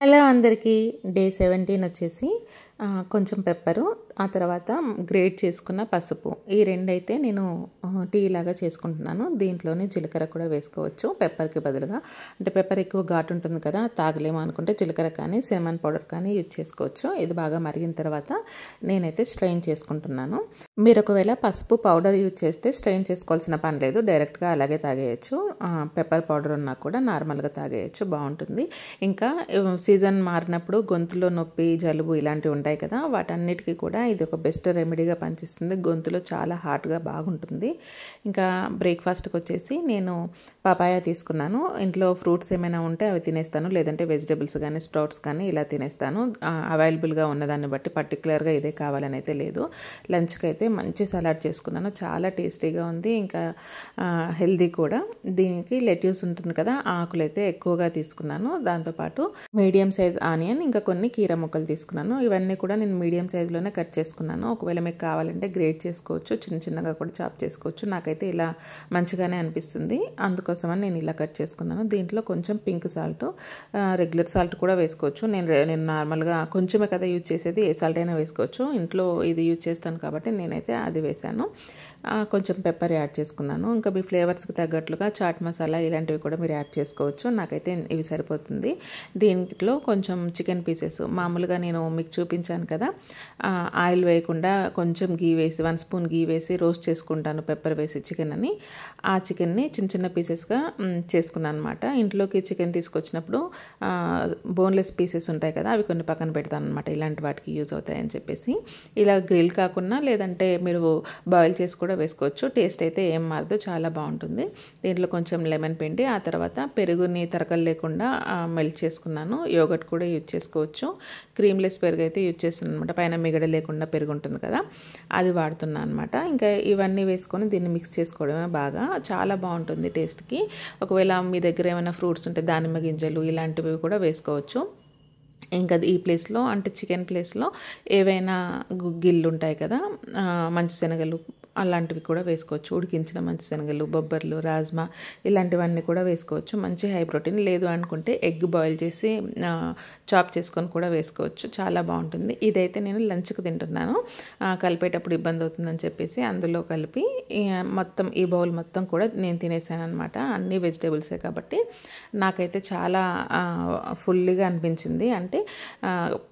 Hello అందరికీ. Day 17 వచ్చేసి కొంచెం పెప్పరు, ఆ తర్వాత గ్రేట్ చేసుకున్న పసుపు, ఈ రెండైతే నేను టీ లాగా చేసుకుంటున్నాను. దీంట్లోనే జీలకర్ర కూడా వేసుకోవచ్చు పెప్పర్కి బదులుగా. అంటే పెప్పర్ ఎక్కువ ఘాటు ఉంటుంది కదా, తాగలేము అనుకుంటే జీలకర్ర కానీ సినమన్ పౌడర్ కానీ యూజ్ చేసుకోవచ్చు. ఇది బాగా మరిగిన తర్వాత నేనైతే స్ట్రెయిన్ చేసుకుంటున్నాను. మీరు ఒకవేళ పసుపు పౌడర్ యూజ్ చేస్తే స్ట్రెయిన్ చేసుకోవాల్సిన పని లేదు, డైరెక్ట్గా అలాగే తాగేయచ్చు. పెప్పర్ పౌడర్ ఉన్నా కూడా నార్మల్గా తాగేయచ్చు, బాగుంటుంది. ఇంకా సీజన్ మారినప్పుడు గొంతులో నొప్పి, జలుబు ఇలాంటివి ఉంటాయి కదా, వాటన్నిటికీ కూడా ఇది ఒక బెస్ట్ రెమెడీగా పనిచేస్తుంది. గొంతులో చాలా హాట్గా బాగుంటుంది. ఇంకా బ్రేక్ఫాస్ట్కి వచ్చేసి నేను పపాయ తీసుకున్నాను. ఇంట్లో ఫ్రూట్స్ ఏమైనా ఉంటే అవి తినేస్తాను, లేదంటే వెజిటబుల్స్ కానీ స్ప్రౌట్స్ కానీ ఇలా తినేస్తాను. అవైలబుల్గా ఉన్నదాన్ని బట్టి పర్టికులర్గా ఇదే కావాలని అయితే లేదు. లంచ్కి అయితే మంచి సలాడ్ చేసుకున్నాను, చాలా టేస్టీగా ఉంది. ఇంకా హెల్దీ కూడా. దీనికి లెట్యూస్ ఉంటుంది కదా, ఆకులు అయితే ఎక్కువగా తీసుకున్నాను. దాంతోపాటు మీడియం సైజ్ ఆనియన్, ఇంకా కొన్ని కీర ముక్కలు తీసుకున్నాను. ఇవన్నీ కూడా నేను మీడియం సైజులోనే కట్ చేసుకున్నాను. ఒకవేళ మీకు కావాలంటే గ్రేట్ చేసుకోవచ్చు, చిన్న చిన్నగా కూడా చాప్ చేసుకోవచ్చు. నాకైతే ఇలా మంచిగానే అనిపిస్తుంది, అందుకోసమని నేను ఇలా కట్ చేసుకున్నాను. దీంట్లో కొంచెం పింక్ సాల్ట్, రెగ్యులర్ సాల్ట్ కూడా వేసుకోవచ్చు. నేను నార్మల్గా కొంచెమే కదా యూజ్ చేసేది, ఏ సాల్ట్ అయినా వేసుకోవచ్చు. ఇంట్లో ఇది యూజ్ చేస్తాను కాబట్టి నేనైతే అది వేసాను. కొంచెం పెప్పర్ యాడ్ చేసుకున్నాను. ఇంకా మీ ఫ్లేవర్స్కి తగ్గట్లుగా చాట్ మసాలా ఇలాంటివి కూడా మీరు యాడ్ చేసుకోవచ్చు. నాకైతే ఇవి సరిపోతుంది. దీంట్లో కొంచెం చికెన్ పీసెస్, మామూలుగా నేను మీకు చూపించాను కదా, ఆయిల్ వేయకుండా కొంచెం గీ వేసి 1 స్పూన్ గీ వేసి రోస్ట్ చేసుకుంటాను పెప్పర్ వేసి చికెన్ అని. ఆ చికెన్ని చిన్న చిన్న పీసెస్గా చేసుకున్నాను అనమాట. ఇంట్లోకి చికెన్ తీసుకొచ్చినప్పుడు బోన్లెస్ పీసెస్ ఉంటాయి కదా, అవి కొన్ని పక్కన పెడతాను అనమాట, ఇలాంటి వాటికి యూజ్ అవుతాయని చెప్పేసి. ఇలా గ్రిల్ కాకుండా లేదంటే మీరు బాయిల్ చేసి కూడా వేసుకోవచ్చు. టేస్ట్ అయితే ఏం మారదు, చాలా బాగుంటుంది. దీంట్లో కొంచెం లెమన్ పిండి, ఆ తర్వాత పెరుగుని తరకలు లేకుండా మెల్ట్ చేసుకున్నాను. యోగర్ట్ కూడా యూజ్ చేసుకోవచ్చు. క్రీమ్లెస్ పెరుగు అయితే యూజ్ చేస్తున్నాను అనమాట, పైన మిగడ లేకుండా పెరుగు ఉంటుంది కదా, అది వాడుతున్నాను అనమాట. ఇంకా ఇవన్నీ వేసుకొని దీన్ని మిక్స్ చేసుకోవడమే బాగా, చాలా బాగుంటుంది టేస్ట్కి. ఒకవేళ మీ దగ్గర ఏమైనా ఫ్రూట్స్ ఉంటే దానిమ్మ గింజలు ఇలాంటివి కూడా వేసుకోవచ్చు. ఇంకా ఈ ప్లేస్లో అంటే చికెన్ ప్లేస్లో ఏవైనా గుగ్గిళ్ళు ఉంటాయి కదా, మంచి శనగలు అలాంటివి కూడా వేసుకోవచ్చు. ఉడికించిన మంచి శనగలు, బొబ్బర్లు, రాజ్మా ఇలాంటివన్నీ కూడా వేసుకోవచ్చు. మంచి హై ప్రోటీన్. లేదు అనుకుంటే ఎగ్ బాయిల్ చేసి చాప్ చేసుకొని కూడా వేసుకోవచ్చు, చాలా బాగుంటుంది. ఇదైతే నేను లంచ్కి తింటున్నాను, కలిపేటప్పుడు ఇబ్బంది అవుతుందని చెప్పేసి అందులో కలిపి మొత్తం ఈ బౌల్ మొత్తం కూడా నేను తినేసాను అనమాట. అన్ని వెజిటేబుల్సే కాబట్టి నాకైతే చాలా ఫుల్గా అనిపించింది. అంటే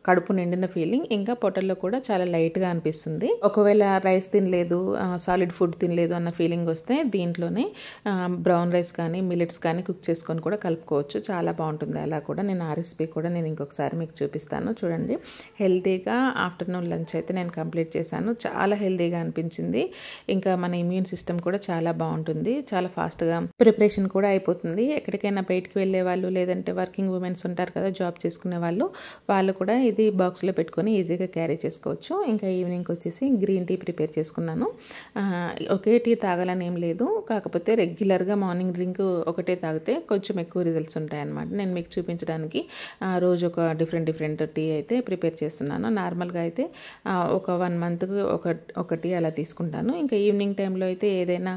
కడుపు నిండిన ఫీలింగ్. ఇంకా పొట్టల్లో కూడా చాలా లైట్గా అనిపిస్తుంది. ఒకవేళ రైస్ తినలేదు, సాలిడ్ ఫుడ్ తినలేదు అన్న ఫీలింగ్ వస్తే దీంట్లోనే బ్రౌన్ రైస్ కానీ మిల్లెట్స్ కానీ కుక్ చేసుకొని కూడా కలుపుకోవచ్చు, చాలా బాగుంటుంది. అలా కూడా నేను ఆ రెసిపీ కూడా నేను ఇంకొకసారి మీకు చూపిస్తాను. చూడండి, హెల్తీగా ఆఫ్టర్నూన్ లంచ్ అయితే నేను కంప్లీట్ చేశాను. చాలా హెల్తీగా అనిపించింది. ఇంకా మన ఇమ్యూన్ సిస్టమ్ కూడా చాలా బాగుంటుంది, చాలా ఫాస్ట్గా ప్రిపరేషన్ కూడా అయిపోతుంది. ఎక్కడికైనా బయటికి వెళ్ళే వాళ్ళు, లేదంటే వర్కింగ్ ఉమెన్స్ ఉంటారు కదా, జాబ్ చేసుకునే వాళ్ళు కూడా ఇది బాక్స్లో పెట్టుకొని ఈజీగా క్యారీ చేసుకోవచ్చు. ఇంకా ఈవినింగ్కి వచ్చేసి గ్రీన్ టీ ప్రిపేర్ చేసుకున్నాను. ఒకే టీ తాగాలని ఏం లేదు, కాకపోతే రెగ్యులర్గా మార్నింగ్ డ్రింక్ ఒకటే తాగితే కొంచెం ఎక్కువ రిజల్ట్స్ ఉంటాయన్నమాట. నేను మీకు చూపించడానికి రోజు ఒక డిఫరెంట్ టీ అయితే ప్రిపేర్ చేస్తున్నాను. నార్మల్గా అయితే ఒక 1 మంత్కి ఒక టీ అలా తీసుకుంటాను. ఇంకా ఈవినింగ్ టైంలో అయితే ఏదైనా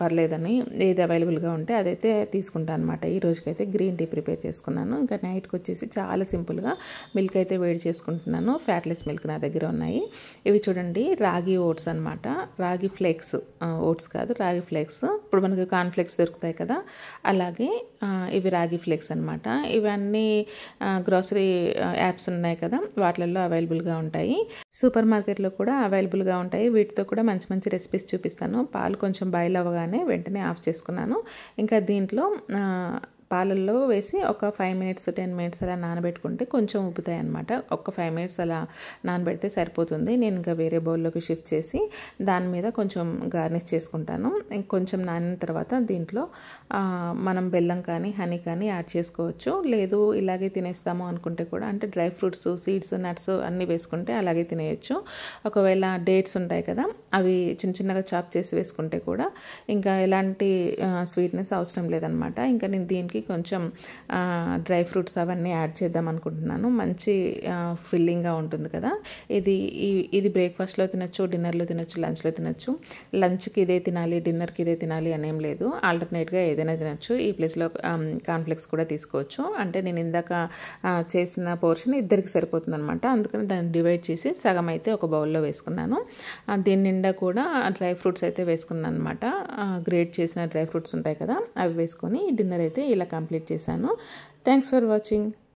పర్లేదని, ఏది అవైలబుల్గా ఉంటే అదైతే తీసుకుంటాను అనమాట. ఈ రోజుకైతే గ్రీన్ టీ ప్రిపేర్ చేసుకున్నాను. ఇంకా నైట్కి వచ్చేసి చాలా సింపుల్గా మిల్క్ అయితే వేడి చేసుకుంటున్నాను. ఫ్యాట్లెస్ మిల్క్ నా దగ్గర ఉన్నాయి. ఇవి చూడండి, రాగి ఓట్స్ అనమాట, రాగి ఫ్లేక్స్, ఓట్స్ కాదు రాగి ఫ్లేక్స్. ఇప్పుడు మనకి కార్న్ ఫ్లేక్స్ దొరుకుతాయి కదా, అలాగే ఇవి రాగి ఫ్లేక్స్ అనమాట. ఇవన్నీ గ్రోసరీ యాప్స్ ఉన్నాయి కదా, వాటిల్లో అవైలబుల్గా ఉంటాయి. సూపర్ మార్కెట్లో కూడా అవైలబుల్గా ఉంటాయి. వీటితో కూడా మంచి మంచి రెసిపీస్ చూపిస్తాను. పాలు కొంచెం బాయిల్ అవ్వగానే వెంటనే ఆఫ్ చేసుకున్నాను. ఇంకా దీంట్లో పాలల్లో వేసి ఒక 5 మినిట్స్ 10 మినిట్స్ అలా నానబెట్టుకుంటే కొంచెం ఉబ్బుతాయి అనమాట. ఒక 5 మినిట్స్ అలా నానబెడితే సరిపోతుంది. నేను ఇంకా వేరే బౌల్లోకి షిఫ్ట్ చేసి దాని మీద కొంచెం గార్నిష్ చేసుకుంటాను. ఇంకొంచెం నానిన తర్వాత దీంట్లో మనం బెల్లం కానీ హనీ కానీ యాడ్ చేసుకోవచ్చు. లేదు ఇలాగే తినేస్తాము అనుకుంటే కూడా, అంటే డ్రై ఫ్రూట్స్, సీడ్స్, నట్స్ అన్నీ వేసుకుంటే అలాగే తినేయచ్చు. ఒకవేళ డేట్స్ ఉంటాయి కదా, అవి చిన్న చిన్నగా చాప్ చేసి వేసుకుంటే కూడా ఇంకా ఎలాంటి స్వీట్నెస్ అవసరం లేదనమాట. ఇంకా నేను దీనికి దీంట్లోకి కొంచెం డ్రై ఫ్రూట్స్ అవన్నీ యాడ్ చేద్దాం అనుకుంటున్నాను. మంచి ఫిల్లింగ్గా ఉంటుంది కదా. ఇది బ్రేక్ఫాస్ట్లో తినచ్చు, డిన్నర్లో తినచ్చు, లంచ్లో తినచ్చు. లంచ్కి ఇదే తినాలి, డిన్నర్కి ఇదే తినాలి అనేం లేదు. ఆల్టర్నేట్గా ఏదైనా తినచ్చు. ఈ ప్లేస్లో కార్న్ఫ్లెక్స్ కూడా తీసుకోవచ్చు. అంటే నేను ఇందాక చేసిన పోర్షన్ ఇద్దరికి సరిపోతుంది అనమాట. అందుకని దాన్ని డివైడ్ చేసి సగం అయితే ఒక బౌల్లో వేసుకున్నాను. దీని నిండా కూడా డ్రై ఫ్రూట్స్ అయితే వేసుకున్నాను అనమాట. గ్రేట్ చేసిన డ్రై ఫ్రూట్స్ ఉంటాయి కదా, అవి వేసుకొని డిన్నర్ అయితే ఇలా కంప్లీట్ చేశాను. Thanks for watching.